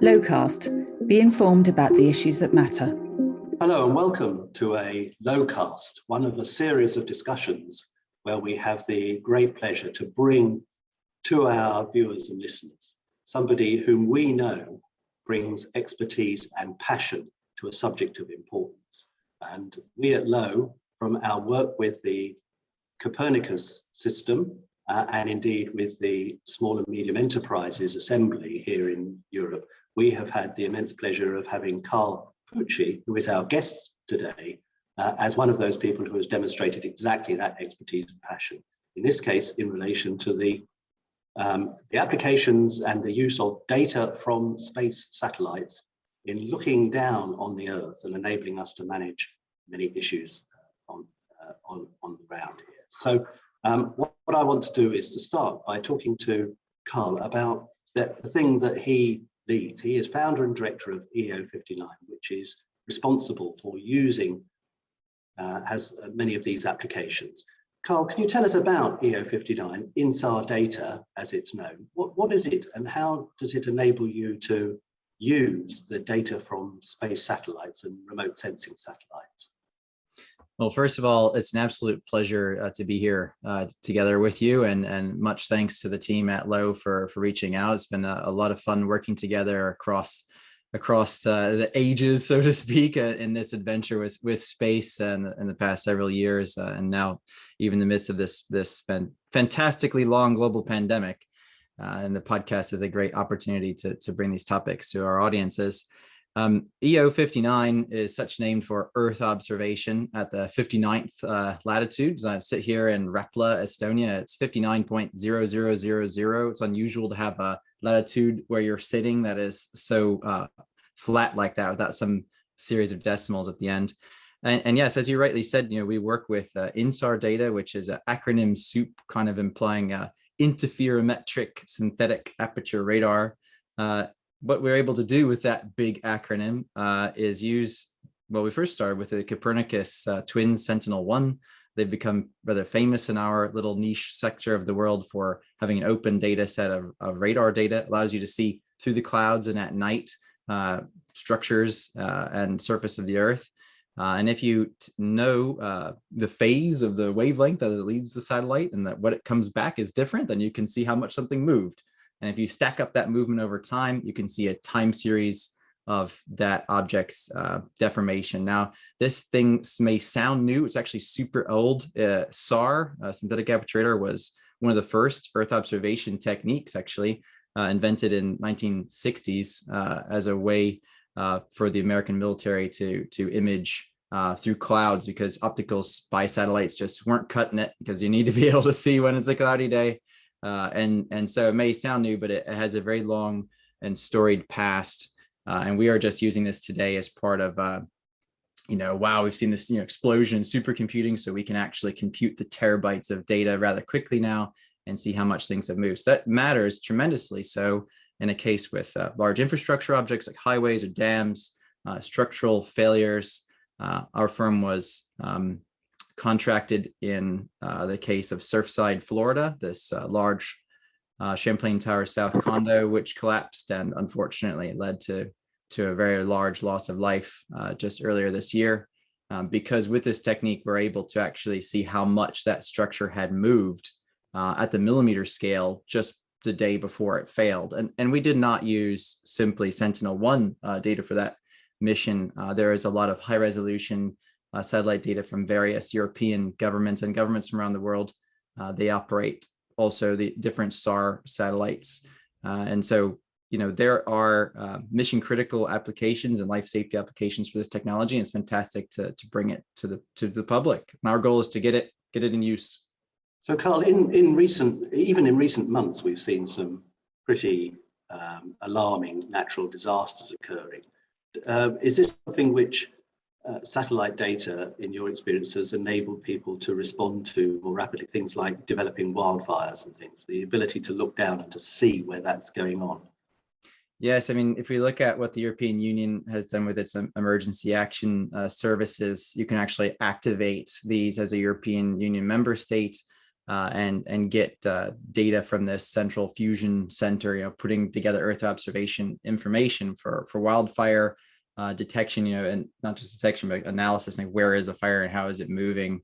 LOWcast. Be informed about the issues that matter. Hello and welcome to a LOWcast, one of a series of discussions where we have the great pleasure to bring to our viewers and listeners somebody whom we know brings expertise and passion to a subject of importance. And we at LOW, from our work with the Copernicus system and indeed with the Small and Medium Enterprises Assembly here in Europe, we have had the immense pleasure of having Carl Pucci, who is our guest today, as one of those people who has demonstrated exactly that expertise and passion. In this case, in relation to the applications and the use of data from space satellites in looking down on the Earth and enabling us to manage many issues on the ground here. So what I want to do is to start by talking to Carl about the thing that he leads. He is founder and director of EO59, which is responsible for using has many of these applications. Carl, can you tell us about EO59, INSAR data as it's known? What is it and how does it enable you to use the data from space satellites and remote sensing satellites? Well, first of all, it's an absolute pleasure to be here together with you, and much thanks to the team at LOW for reaching out. It's been a lot of fun working together across the ages, so to speak, in this adventure with space and in the past several years, and now even in the midst of this fantastically long global pandemic. And the podcast is a great opportunity to bring these topics to our audiences. EO59 is such named for Earth observation at the 59th latitude. So I sit here in Rapla, Estonia. It's 59.0000. It's unusual to have a latitude where you're sitting that is so flat like that without some series of decimals at the end. And yes, as you rightly said, we work with INSAR data, which is an acronym soup kind of implying interferometric synthetic aperture radar. What we're able to do with that big acronym is use, well, we first started with the Copernicus twins Sentinel-1. They've become rather famous in our little niche sector of the world for having an open data set of radar data. It allows you to see through the clouds and at night structures and surface of the Earth. And if you know the phase of the wavelength that it leaves the satellite and that what it comes back is different, then you can see how much something moved. And if you stack up that movement over time, you can see a time series of that object's deformation. Now, this thing may sound new. It's actually super old. SAR, synthetic aperture radar, was one of the first Earth observation techniques, actually invented in 1960s as a way for the American military to image through clouds, because optical spy satellites just weren't cutting it, because you need to be able to see when it's a cloudy day. And so it may sound new, but it has a very long and storied past. And we are just using this today as part of, wow, we've seen this explosion in supercomputing, so we can actually compute the terabytes of data rather quickly now and see how much things have moved. So that matters tremendously. So in a case with large infrastructure objects like highways or dams, structural failures, our firm was contracted in the case of Surfside, Florida, this large Champlain Tower South condo, which collapsed and unfortunately led to a very large loss of life just earlier this year. Because with this technique, we're able to actually see how much that structure had moved at the millimeter scale just the day before it failed. And we did not use simply Sentinel-1 data for that mission. There is a lot of high resolution satellite data from various European governments and governments from around the world. They operate also the different SAR satellites. And so, there are mission critical applications and life safety applications for this technology. And it's fantastic to bring it to the public. And our goal is to get it in use. So Carl, in recent months, we've seen some pretty alarming natural disasters occurring. Is this something which satellite data, in your experience, has enabled people to respond to more rapidly? Things like developing wildfires and things, the ability to look down and to see where that's going on. Yes, I mean, if we look at what the European Union has done with its emergency action services, you can actually activate these as a European Union member state and get data from this central fusion center, putting together Earth observation information for wildfire detection, and not just detection, but analysis, like where is a fire and how is it moving?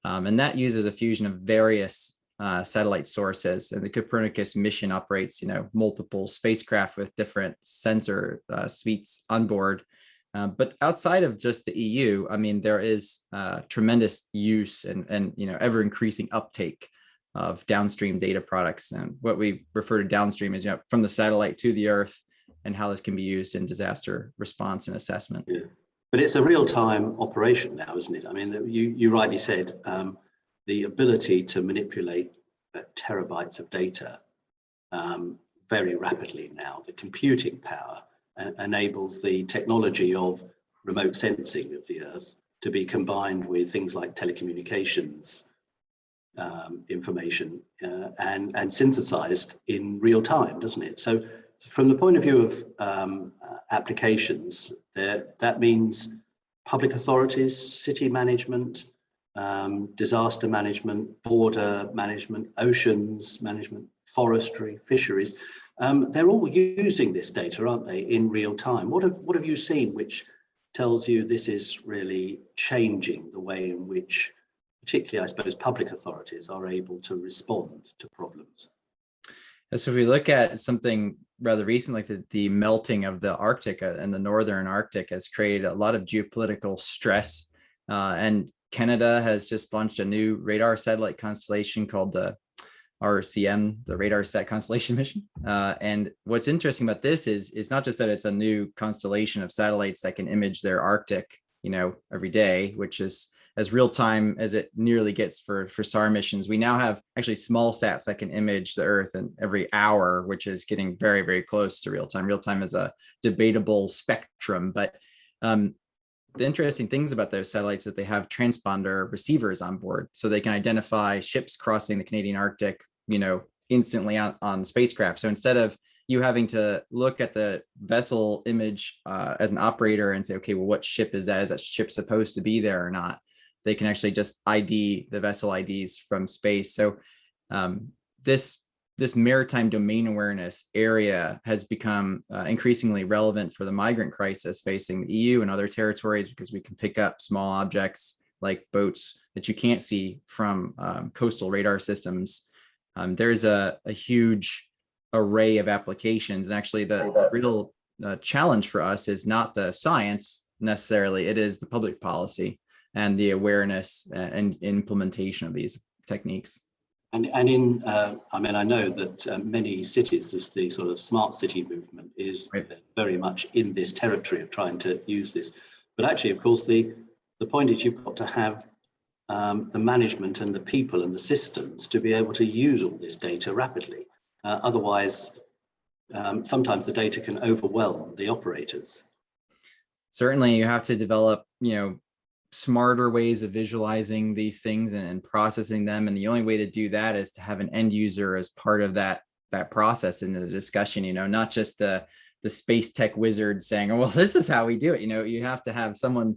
And that uses a fusion of various satellite sources. And the Copernicus mission operates, multiple spacecraft with different sensor suites on board. But outside of just the EU, I mean, there is tremendous use and ever increasing uptake of downstream data products. And what we refer to downstream is, from the satellite to the Earth, and how this can be used in disaster response and assessment. Yeah. But it's a real-time operation now, isn't it? I mean, you rightly said the ability to manipulate terabytes of data very rapidly now, the computing power enables the technology of remote sensing of the Earth to be combined with things like telecommunications information and synthesized in real time, doesn't it? So from the point of view of applications, that means public authorities, city management, disaster management, border management, oceans management, forestry, fisheries. They're all using this data, aren't they, in real time? What have you seen which tells you this is really changing the way in which, particularly, I suppose, public authorities are able to respond to problems? So if we look at something rather recent, like the melting of the Arctic and the northern Arctic has created a lot of geopolitical stress. And Canada has just launched a new radar satellite constellation called the RCM, the RadarSat Constellation Mission. And what's interesting about this is not just that it's a new constellation of satellites that can image their Arctic, every day, which is as real time as it nearly gets for SAR missions. We now have actually small sats that can image the Earth in every hour, which is getting very, very close to real time. Real time is a debatable spectrum, but the interesting things about those satellites is they have transponder receivers on board, so they can identify ships crossing the Canadian Arctic, instantly on spacecraft. So instead of you having to look at the vessel image as an operator and say, okay, well, what ship is that? Is that ship supposed to be there or not? They can actually just ID the vessel IDs from space. So this maritime domain awareness area has become increasingly relevant for the migrant crisis facing the EU and other territories, because we can pick up small objects like boats that you can't see from coastal radar systems. There's a huge array of applications. And actually the real challenge for us is not the science necessarily, it is the public policy and the awareness and implementation of these techniques. And in, I know that many cities, the sort of smart city movement is very much in this territory of trying to use this. But actually, of course, the point is you've got to have the management and the people and the systems to be able to use all this data rapidly. Otherwise, sometimes the data can overwhelm the operators. Certainly, you have to develop, smarter ways of visualizing these things and processing them. And the only way to do that is to have an end user as part of that process in the discussion, not just the space tech wizard saying, oh, well, this is how we do it. You have to have someone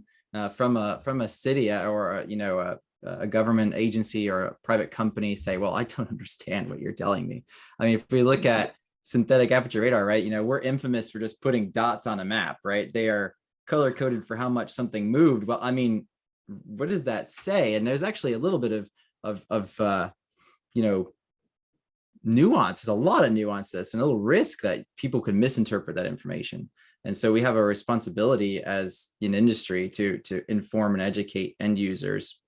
from a city or, a government agency or a private company say, well, I don't understand what you're telling me. I mean, if we look at synthetic aperture radar, right, we're infamous for just putting dots on a map, right? They are color coded for how much something moved. Well, I mean, what does that say? And there's actually a little bit of nuance. There's a lot of nuance to this and a little risk that people could misinterpret that information. And so we have a responsibility as an industry to inform and educate end users.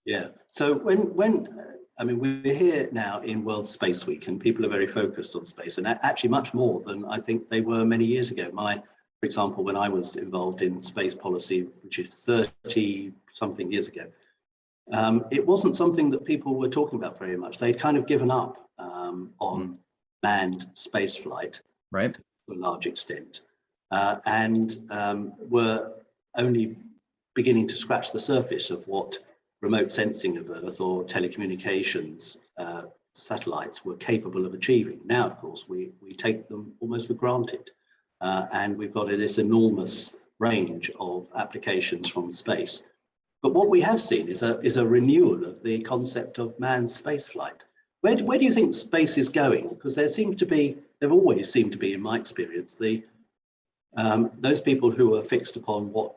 Yeah. So when we're here now in World Space Week, and people are very focused on space, and actually much more than I think they were many years ago. For example, when I was involved in space policy, which is 30 something years ago, it wasn't something that people were talking about very much. They'd kind of given up on manned space flight, right, to a large extent, and were only beginning to scratch the surface of what remote sensing of Earth or telecommunications satellites were capable of achieving. Now, of course, we take them almost for granted. And we've got this enormous range of applications from space. But what we have seen is a renewal of the concept of manned spaceflight. Where do you think space is going? Because there always seemed to be, in my experience, those people who are fixed upon what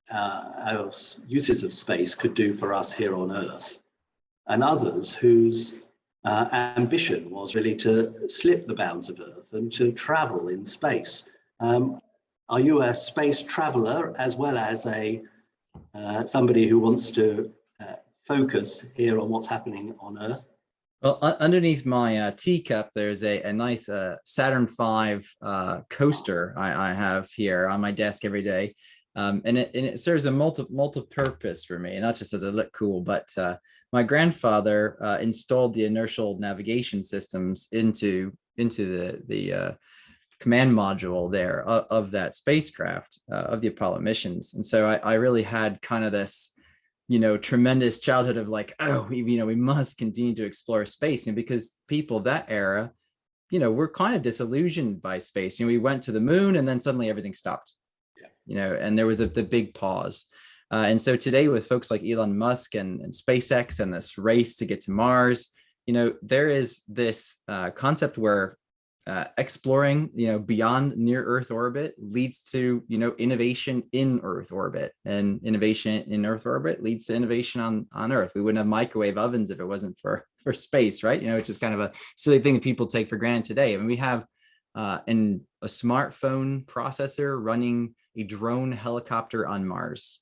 our uses of space could do for us here on Earth, and others whose ambition was really to slip the bounds of Earth and to travel in space. Are you a space traveler as well as somebody who wants to focus here on what's happening on Earth? Well, underneath my teacup, there's a nice Saturn V coaster I have here on my desk every day. And it serves a multi-purpose for me, not just as it look cool, but my grandfather installed the inertial navigation systems into the command module there of that spacecraft, of the Apollo missions. And so I really had kind of this, tremendous childhood of like, oh, we must continue to explore space. And because people of that era, were kind of disillusioned by space. We went to the moon and then suddenly everything stopped, and there was the big pause. And so today with folks like Elon Musk and SpaceX and this race to get to Mars, there is this concept where exploring, beyond near Earth orbit leads to, innovation in Earth orbit, and innovation in Earth orbit leads to innovation on Earth. We wouldn't have microwave ovens if it wasn't for space, right? Which is kind of a silly thing that people take for granted today. I mean, we have a smartphone processor running a drone helicopter on Mars.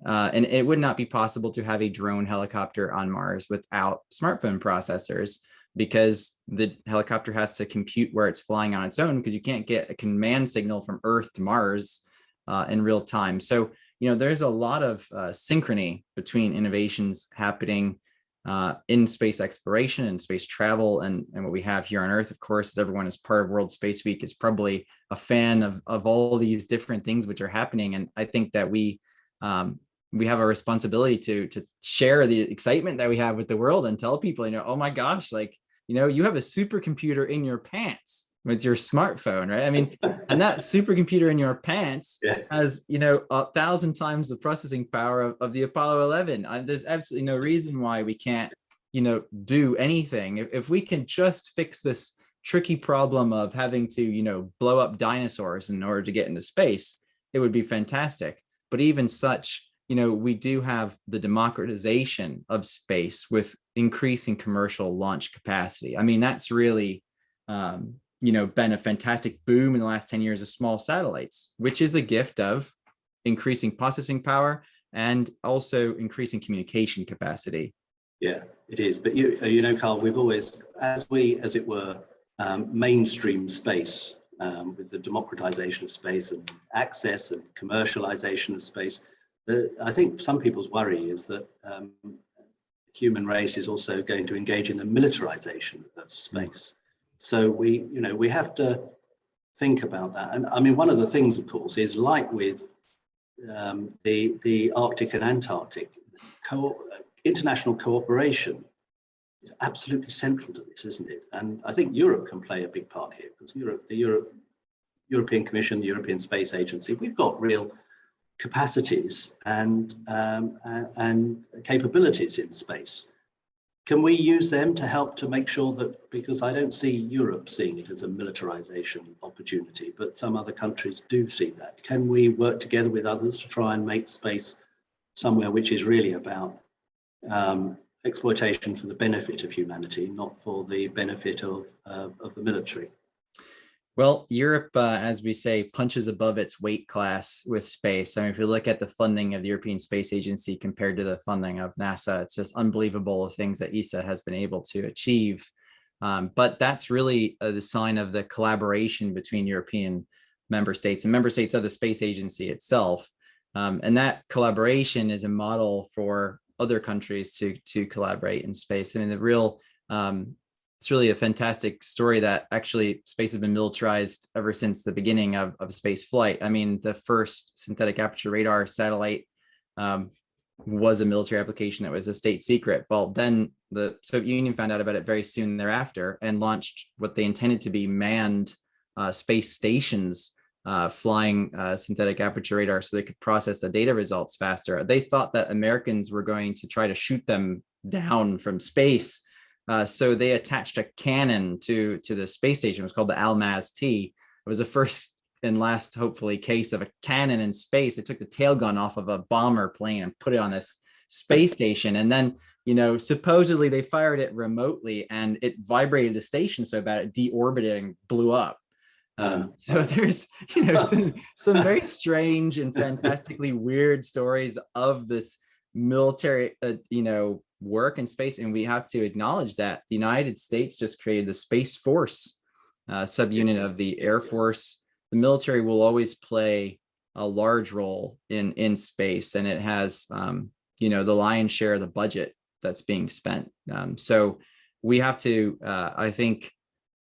And it would not be possible to have a drone helicopter on Mars without smartphone processors, because the helicopter has to compute where it's flying on its own, because you can't get a command signal from Earth to Mars in real time. So, there's a lot of synchrony between innovations happening in space exploration and space travel, and what we have here on Earth, of course, as everyone is part of World Space Week, is probably a fan of all these different things which are happening. And I think that we have a responsibility to share the excitement that we have with the world and tell people, oh my gosh, like, you have a supercomputer in your pants with your smartphone, right? I mean, and that supercomputer in your pants has, 1,000 times the processing power of the Apollo 11. There's absolutely no reason why we can't, do anything. If we can just fix this tricky problem of having to, blow up dinosaurs in order to get into space, it would be fantastic. But even such, we do have the democratization of space with increasing commercial launch capacity. I mean, that's really, been a fantastic boom in the last 10 years of small satellites, which is a gift of increasing processing power and also increasing communication capacity. Yeah, it is. But Carl, we've always, as it were, mainstream space with the democratization of space and access and commercialization of space. I think some people's worry is that the human race is also going to engage in the militarization of space. So we have to think about that. And I mean, one of the things, of course, is like with the Arctic and Antarctic, international cooperation is absolutely central to this, isn't it? And I think Europe can play a big part here, because the European Commission, the European Space Agency, we've got real capacities and capabilities in space. Can we use them to help to make sure that, because I don't see Europe seeing it as a militarization opportunity, but some other countries do see that. Can we work together with others to try and make space somewhere which is really about exploitation for the benefit of humanity, not for the benefit of the military? Well, Europe, as we say, punches above its weight class with space. I mean, if you look at the funding of the European Space Agency compared to the funding of NASA, it's just unbelievable the things that ESA has been able to achieve. But that's really the sign of the collaboration between European member states and member states of the space agency itself. And that collaboration is a model for other countries to collaborate in space. I mean, it's really a fantastic story that actually space has been militarized ever since the beginning of space flight. I mean, the first synthetic aperture radar satellite was a military application that was a state secret. Well, then the Soviet Union found out about it very soon thereafter and launched what they intended to be manned space stations flying synthetic aperture radar so they could process the data results faster. They thought that Americans were going to try to shoot them down from space. So they attached a cannon to the space station. It was called the Almaz-T. It was the first and last, hopefully, case of a cannon in space. They took the tail gun off of a bomber plane and put it on this space station. And then, supposedly they fired it remotely and it vibrated the station so bad it deorbited and blew up. So there's, some very strange and fantastically weird stories of this military, work in space. And we have to acknowledge that the United States just created the Space Force subunit of the Air Force. The military will always play a large role in space, and it has, the lion's share of the budget that's being spent. So we have to, I think,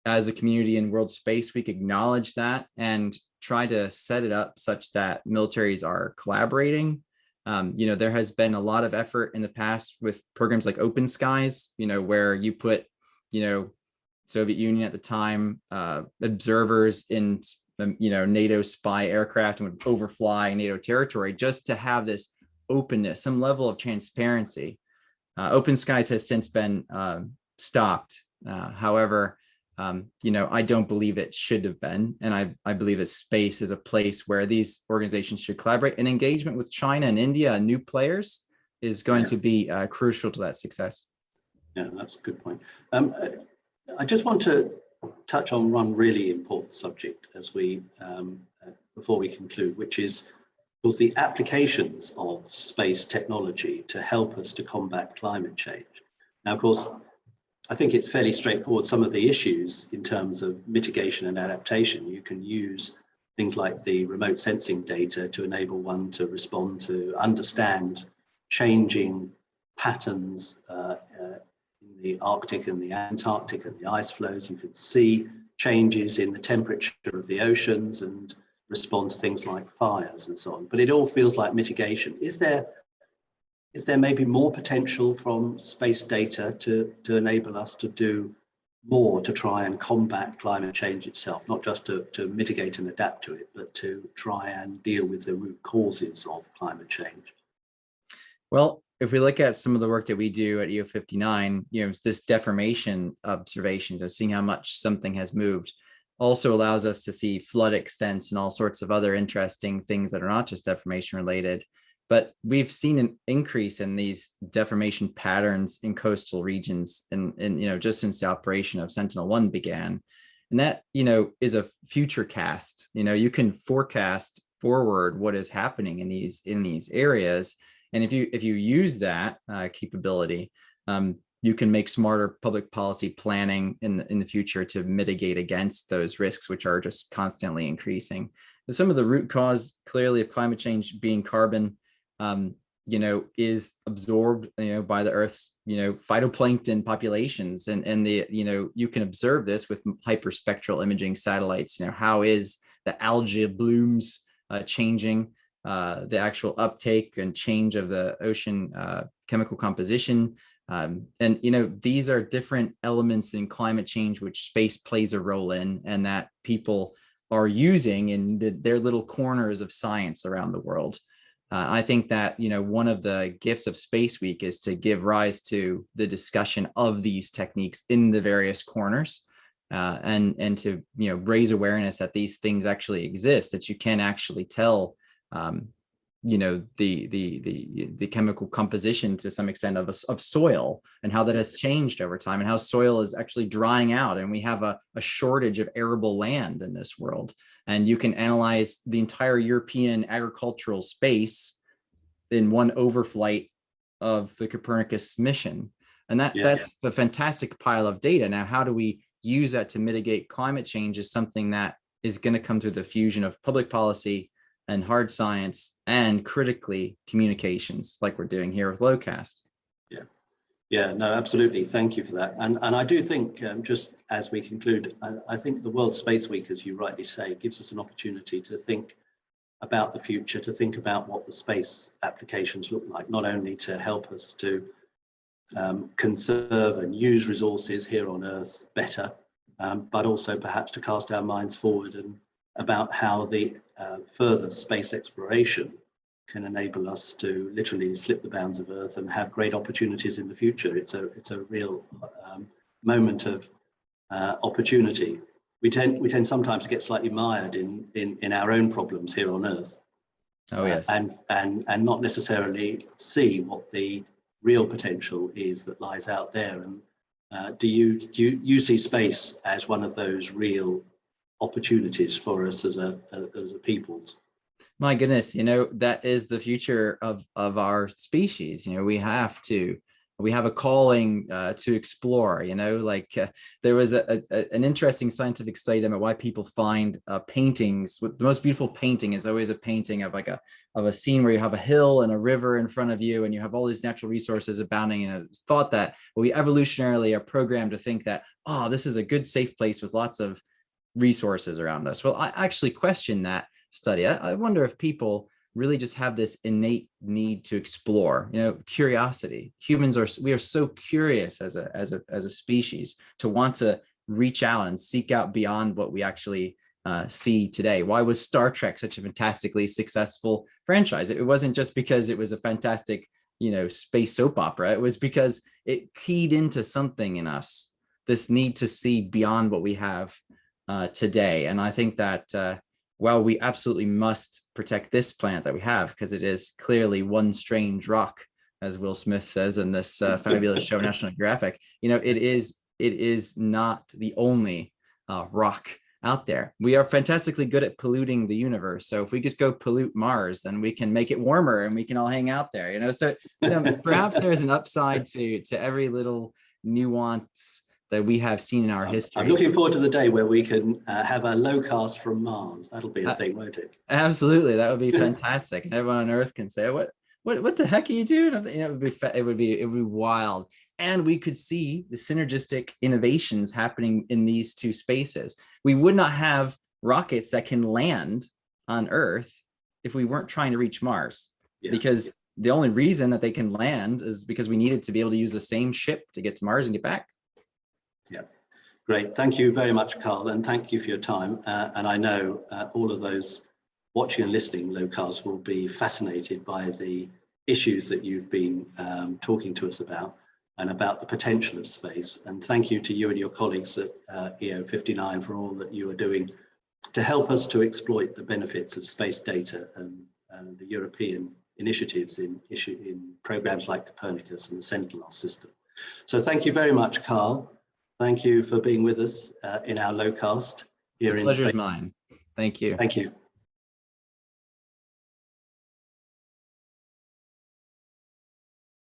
as a community in world space week, acknowledge that and try to set it up such that militaries are collaborating. There has been a lot of effort in the past with programs like Open Skies, where you put, Soviet Union at the time, observers in, NATO spy aircraft and would overfly NATO territory just to have this openness, some level of transparency. Open Skies has since been stopped. However, I don't believe it should have been. And I believe that space is a place where these organizations should collaborate, and engagement with China and India and new players is going to be crucial to that success. Yeah, that's a good point. I just want to touch on one really important subject as we, before we conclude, which is, of course, the applications of space technology to help us to combat climate change. Now, of course, I think it's fairly straightforward. Some of the issues in terms of mitigation and adaptation, you can use things like the remote sensing data to enable one to respond to, understand changing patterns in the Arctic and the Antarctic and the ice flows. You can see changes in the temperature of the oceans and respond to things like fires and so on. But it all feels like mitigation. Is there maybe more potential from space data to enable us to do more to try and combat climate change itself, not just to mitigate and adapt to it, but to try and deal with the root causes of climate change? Well, if we look at some of the work that we do at EO59, this deformation observation, so seeing how much something has moved, also allows us to see flood extents and all sorts of other interesting things that are not just deformation related. But we've seen an increase in these deformation patterns in coastal regions and just since the operation of Sentinel-1 began. And that, is a future cast. You can forecast forward what is happening in these areas. And if you use that capability, you can make smarter public policy planning in the future to mitigate against those risks, which are just constantly increasing. And some of the root cause, clearly, of climate change being carbon, is absorbed, by the Earth's, phytoplankton populations, and the, you can observe this with hyperspectral imaging satellites. How is the algae blooms changing, the actual uptake and change of the ocean chemical composition. And, these are different elements in climate change, which space plays a role in, and that people are using in their little corners of science around the world. I think that, one of the gifts of Space Week is to give rise to the discussion of these techniques in the various corners, and to, raise awareness that these things actually exist, that you can actually tell, the chemical composition to some extent of soil, and how that has changed over time, and how soil is actually drying out, and we have a shortage of arable land in this world. And you can analyze the entire European agricultural space in one overflight of the Copernicus mission. And that's a fantastic pile of data. Now, how do we use that to mitigate climate change is something that is going to come through the fusion of public policy and hard science, and critically communications, like we're doing here with LOWcast. Yeah, no, absolutely. Thank you for that. And I do think, just as we conclude, I think the World Space Week, as you rightly say, gives us an opportunity to think about the future, to think about what the space applications look like, not only to help us to conserve and use resources here on Earth better, but also perhaps to cast our minds forward and about how the further space exploration can enable us to literally slip the bounds of Earth and have great opportunities in the future. It's a real moment of opportunity. We tend sometimes to get slightly mired in our own problems here on Earth. Oh yes, and not necessarily see what the real potential is that lies out there. And do you see space as one of those real opportunities for us as a peoples? my goodness, that is the future of our species. We have a calling to explore. There was an interesting scientific study about why people find paintings. The most beautiful painting is always a painting of a scene where you have a hill and a river in front of you, and you have all these natural resources abounding. And it's thought that we evolutionarily are programmed to think that, oh, this is a good, safe place with lots of resources around us. Well, I actually question that study. I wonder if people really just have this innate need to explore, curiosity. We are so curious as a species to want to reach out and seek out beyond what we actually see today. Why was Star Trek such a fantastically successful franchise? It wasn't just because it was a fantastic, space soap opera. It was because it keyed into something in us, this need to see beyond what we have today. And I think that while we absolutely must protect this planet that we have, because it is clearly one strange rock, as Will Smith says in this fabulous show, National Geographic, it is not the only rock out there. We are fantastically good at polluting the universe. So if we just go pollute Mars, then we can make it warmer and we can all hang out there, So perhaps there's an upside to every little nuance that we have seen in our history. I'm looking forward to the day where we can have a LOWcast from Mars. That'll be a thing, won't it? Absolutely, that would be fantastic, and everyone on Earth can say, "What the heck are you doing?" It would be wild, and we could see the synergistic innovations happening in these two spaces. We would not have rockets that can land on Earth if we weren't trying to reach Mars, because the only reason that they can land is because we needed to be able to use the same ship to get to Mars and get back. Yeah, great. Thank you very much, Carl, and thank you for your time. And I know all of those watching and listening LOWcast will be fascinated by the issues that you've been talking to us about and about the potential of space. And thank you to you and your colleagues at EO59 for all that you are doing to help us to exploit the benefits of space data and the European initiatives in programs like Copernicus and the Sentinel system. So thank you very much, Carl. Thank you for being with us in our LOWcast here in space. The pleasure is mine. Thank you. Thank you.